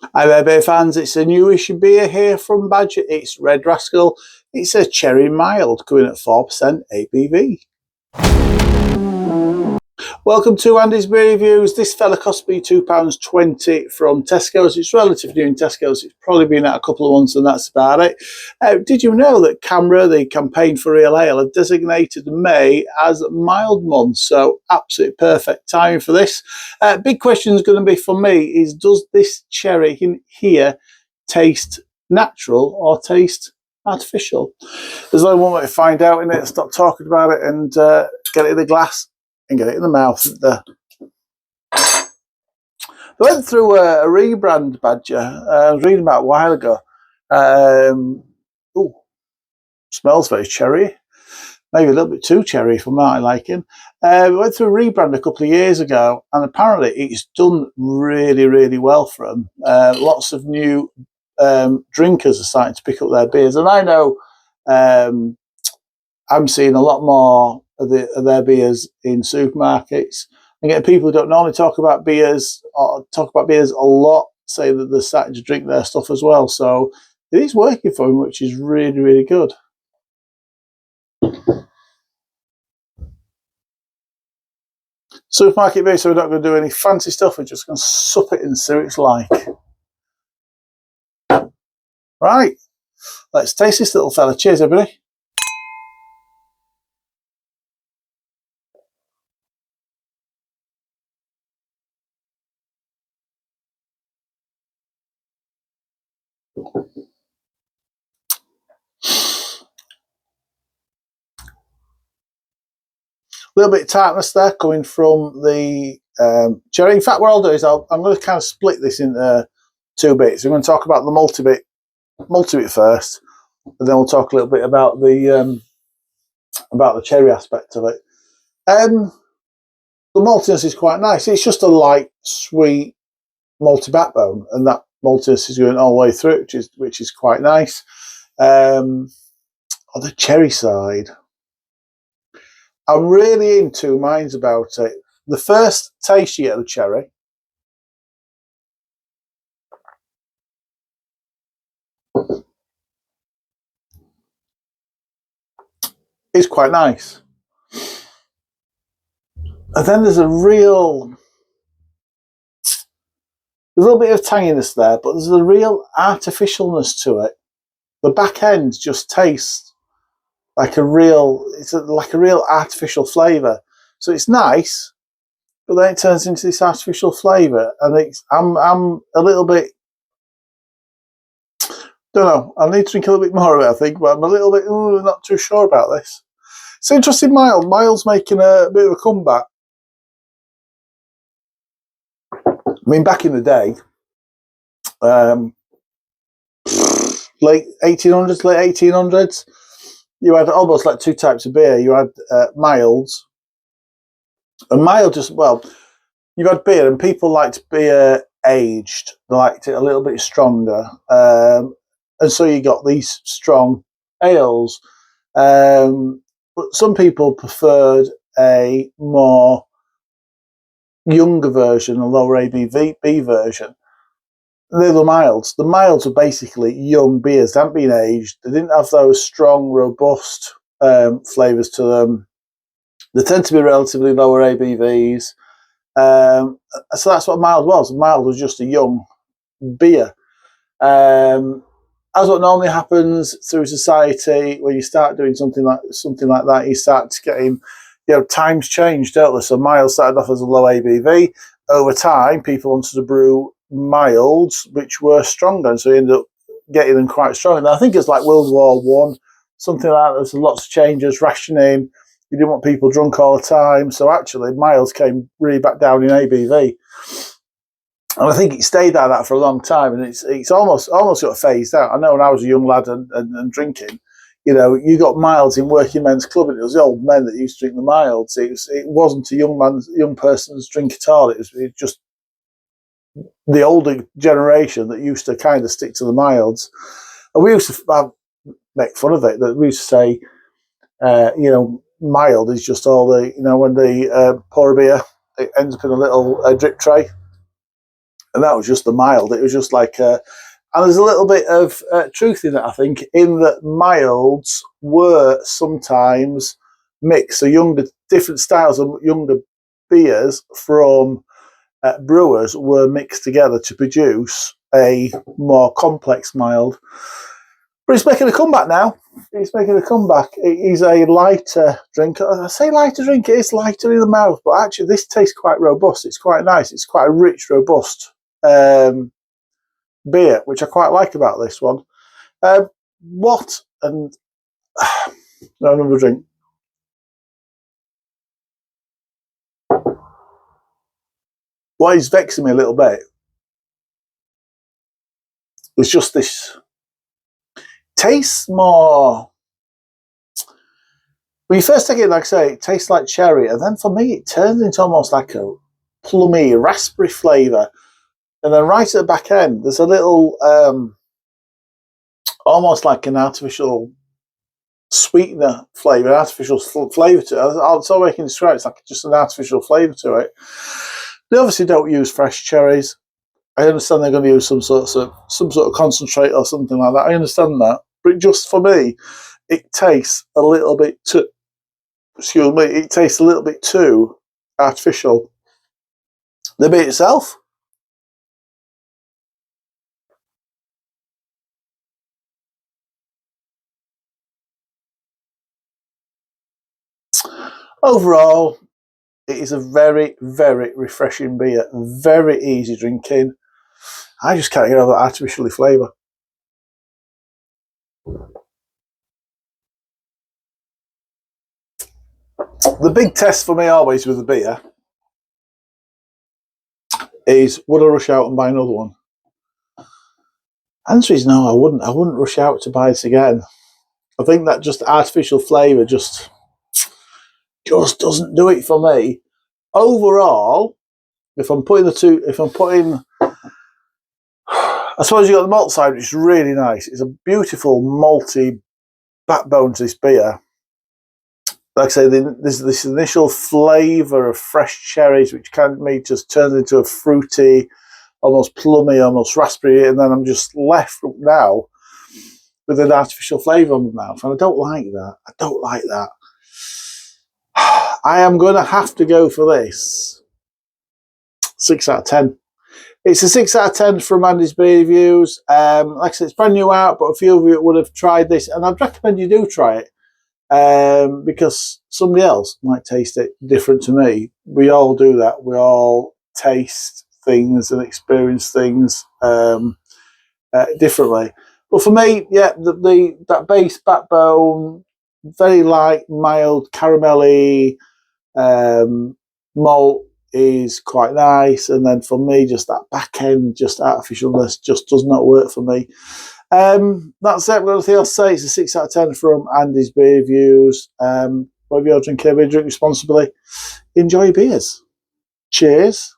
Hi there, beer fans. It's a newish beer here from Badger. It's Red Rascal. It's a cherry mild, coming at 4% ABV. Welcome to Andy's Beer Reviews. This fella cost me £2.20 from Tesco's. It's relatively new in Tesco's. It's probably been out a couple of months and that's about it. Did you know that CAMRA, the Campaign for Real Ale, have designated May as mild month? So absolutely perfect timing for this. Big question is going to be for me is, does this cherry in here taste natural or taste artificial? There's only one way to find out, in it. Stop talking about it and get it in the glass and get it in the mouth. I went through a rebrand, Badger. I was reading about a while ago. Ooh, smells very cherry. Maybe a little bit too cherry for my liking. I went through a rebrand a couple of years ago, and apparently it's done really, really well for them. Lots of new drinkers are starting to pick up their beers, and I know I'm seeing a lot more of their beers in supermarkets. And getting people who don't normally talk about beers or talk about beers a lot say that they're starting to drink their stuff as well. So it is working for them, which is really, really good. Supermarket beer, so we're not going to do any fancy stuff. We're just going to sup it and see what it's like. Right, let's taste this little fella. Cheers, everybody. A little bit of tartness there coming from the cherry. In fact, what I'll do is I'm going to kind of split this into two bits. I'm going to talk about the multi-bit first, and then we'll talk a little bit about the cherry aspect of it. The maltiness is quite nice. It's just a light, sweet, malty backbone, and that maltiness is going all the way through, which is quite nice. On the cherry side, I'm really in two minds about it. The first taste you get of the cherry is quite nice. And then there's a little bit of tanginess there, but there's a real artificialness to it. The back end just tastes like a real artificial flavour. So it's nice, but then it turns into this artificial flavour, and I'm a little bit, don't know, I need to drink a little bit more of it, I think, but I'm a little bit not too sure about this. It's interesting. Mild's making a bit of a comeback. I mean, back in the day, late 1800s, you had almost like two types of beer. You had milds, and mild just, well, you had beer, and people liked beer aged. They liked it a little bit stronger, and so you got these strong ales. But some people preferred a more younger version, a lower ABV version. They're the milds. The milds are basically young beers. They haven't been aged. They didn't have those strong, robust flavours to them. They tend to be relatively lower ABVs. So that's what mild was. Mild was just a young beer. As what normally happens through society, when you start doing something like that, you start getting, times change, don't they? So mild started off as a low ABV. Over time, people wanted to brew milds, which were stronger, and so you ended up getting them quite strong. And I think it's like World War One, something like that. There's lots of changes, rationing. You didn't want people drunk all the time, so actually milds came really back down in ABV. And I think it stayed like that for a long time, and it's almost got phased out. I know when I was a young lad and drinking, you got milds in working men's club, and it was the old men that used to drink the milds. It wasn't a young person's drink at all. It was just the older generation that used to kind of stick to the milds. And we used to make fun of it. That we used to say, mild is just all the, when they pour a beer, it ends up in a little drip tray. And that was just the mild. It was just like and there's a little bit of truth in it, I think, in that milds were sometimes mixed. So different styles of younger beers from brewers were mixed together to produce a more complex mild. But he's making a comeback now. He's making a comeback. He's a lighter drink. I say lighter drink, it is lighter in the mouth, but actually this tastes quite robust. It's quite nice. It's quite a rich, robust beer, which I quite like about this one. Another drink. What is vexing me a little bit is just this tastes more. When you first take it, like I say, it tastes like cherry, and then for me, it turns into almost like a plummy raspberry flavour. And then right at the back end, there's a little, almost like an artificial sweetener flavour, artificial flavour to it. That's all I can describe. It's like just an artificial flavour to it. They obviously don't use fresh cherries. I understand they're going to use some sort of concentrate or something like that. I understand that, but just for me, it tastes a little bit too. Excuse me. It tastes a little bit too artificial. The beer itself. Overall, it is a very, very refreshing beer. Very easy drinking. I just can't get over that artificially flavour. The big test for me always with a beer is, would I rush out and buy another one? Answer is no, I wouldn't. I wouldn't rush out to buy this again. I think that just artificial flavour just doesn't do it for me. Overall, if I'm putting, I suppose you got the malt side, which is really nice. It's a beautiful malty backbone to this beer. Like I say, there's this initial flavour of fresh cherries, which kind of me just turns into a fruity, almost plummy, almost raspberry, and then I'm just left now with an artificial flavour on my mouth, and I don't like that. I don't like that. I am going to have to go for this 6 out of 10. It's a 6 out of 10 from Andy's Beer Reviews. Like I said, it's brand new out, but a few of you would have tried this, and I'd recommend you do try it. Because somebody else might taste it different to me. We all do that. We all taste things and experience things differently. But for me, yeah, that base backbone, very light, mild, caramelly malt is quite nice. And then for me, just that back end, just artificialness, just does not work for me. That's it. What I'll say, it's a 6 out of 10 from Andy's Beer Reviews. Whatever you're drinking, drink responsibly. Enjoy your beers. Cheers.